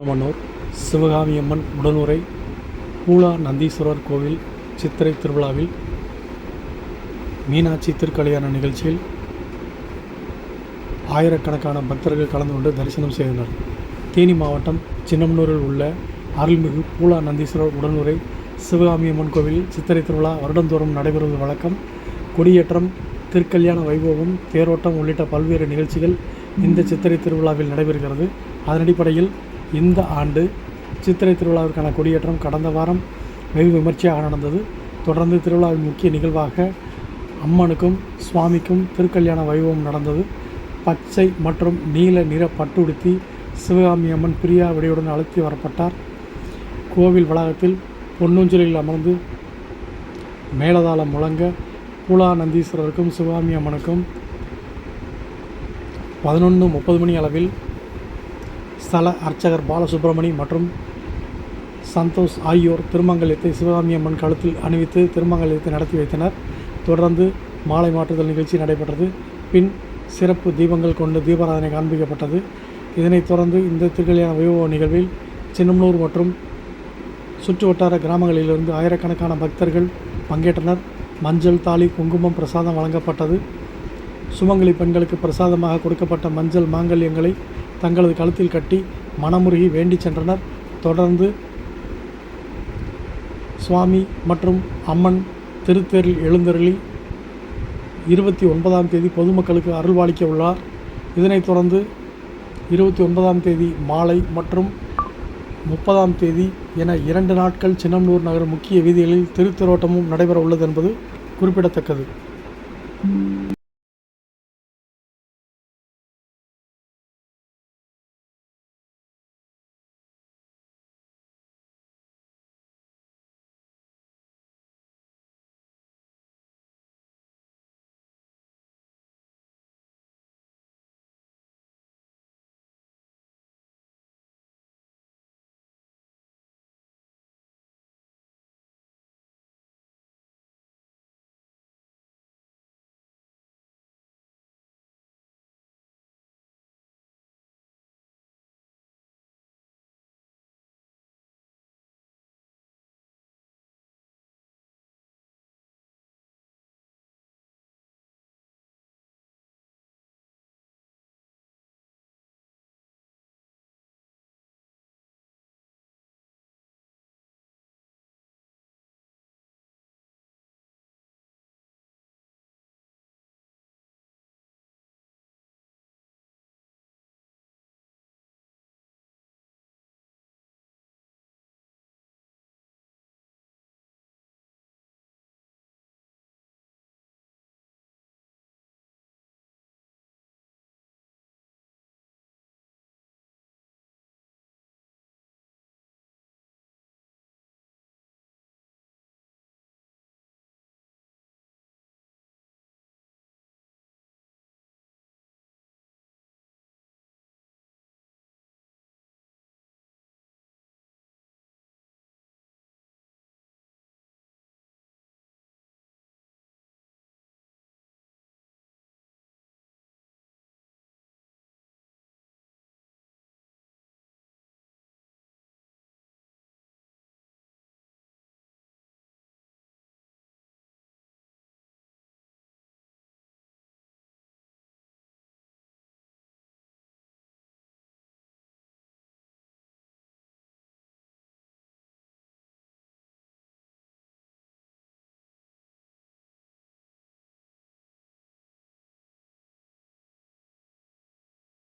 மன்னூர் சிவகாமி அம்மன் உடனுறை பூலா நந்தீஸ்வரர் கோவில் சித்திரை திருவிழாவில் மீனாட்சி திருக்கல்யாண நிகழ்ச்சியில் ஆயிரக்கணக்கான பக்தர்கள் கலந்து கொண்டு தரிசனம் செய்தனர். தேனி மாவட்டம் சின்னமனூரில் உள்ள அருள்மிகு பூலா நந்தீஸ்வரர் உடனுறை சிவகாமி அம்மன் கோவில் சித்திரை திருவிழா வருடந்தோறும் நடைபெறுவது வழக்கம். கொடியேற்றம், திருக்கல்யாண வைபவம், தேரோட்டம் உள்ளிட்ட பல்வேறு நிகழ்ச்சிகள் இந்த சித்திரை திருவிழாவில் நடைபெறுகிறது. அதன் அடிப்படையில் இந்த ஆண்டு சித்திரை திருவிழாவிற்கான கொடியேற்றம் கடந்த வாரம் வெகு விமர்சையாக நடந்தது. தொடர்ந்து திருவிழாவின் முக்கிய நிகழ்வாக அம்மனுக்கும் சுவாமிக்கும் திருக்கல்யாண வைபவம் நடந்தது. பச்சை மற்றும் நீல நிற பட்டு உடுத்தி சிவகாமி அம்மன் பிரியா விடையுடன் அழைத்து வரப்பட்டார். கோவில் வளாகத்தில் பொன்னூஞ்சலில் அமர்ந்து மேலதாளம் முழங்க பூலா நந்தீஸ்வரருக்கும் சிவகாமி அம்மனுக்கும் 11:30 மணி அளவில் ஸ்தல அர்ச்சகர் பாலசுப்ரமணி மற்றும் சந்தோஷ் ஆகியோர் திருமங்கல்யத்தை சிவகாமி அம்மன் கழுத்தில் அணிவித்து திருமங்கல்யத்தை நடத்தி வைத்தனர். தொடர்ந்து மாலை மாற்றுதல் நிகழ்ச்சி நடைபெற்றது. பின் சிறப்பு தீபங்கள் கொண்டு தீபாராதனை காண்பிக்கப்பட்டது. இதனைத் தொடர்ந்து இந்த திருக்கல்யாண வைபவ நிகழ்வில் சின்னமனூர் மற்றும் சுற்றுவட்டார கிராமங்களிலிருந்து ஆயிரக்கணக்கான பக்தர்கள் பங்கேற்றனர். மஞ்சள், தாலி, குங்குமம் பிரசாதம் வழங்கப்பட்டது. சுமங்கலி பெண்களுக்கு பிரசாதமாக கொடுக்கப்பட்ட மஞ்சள் மாங்கல்யங்களை தங்களது கழுத்தில் கட்டி மனமுருகி வேண்டி சென்றனர். தொடர்ந்து சுவாமி மற்றும் அம்மன் திருத்தேரில் எழுந்தருளி 29ஆம் தேதி பொதுமக்களுக்கு அருள்வாளிக்க உள்ளார். இதனைத் தொடர்ந்து 29ஆம் தேதி மாலை மற்றும் 30ஆம் தேதி என 2 நாட்கள் சின்னமனூர் நகர் முக்கிய வீதிகளில் திருத்தேரோட்டமும் நடைபெற உள்ளது என்பது குறிப்பிடத்தக்கது.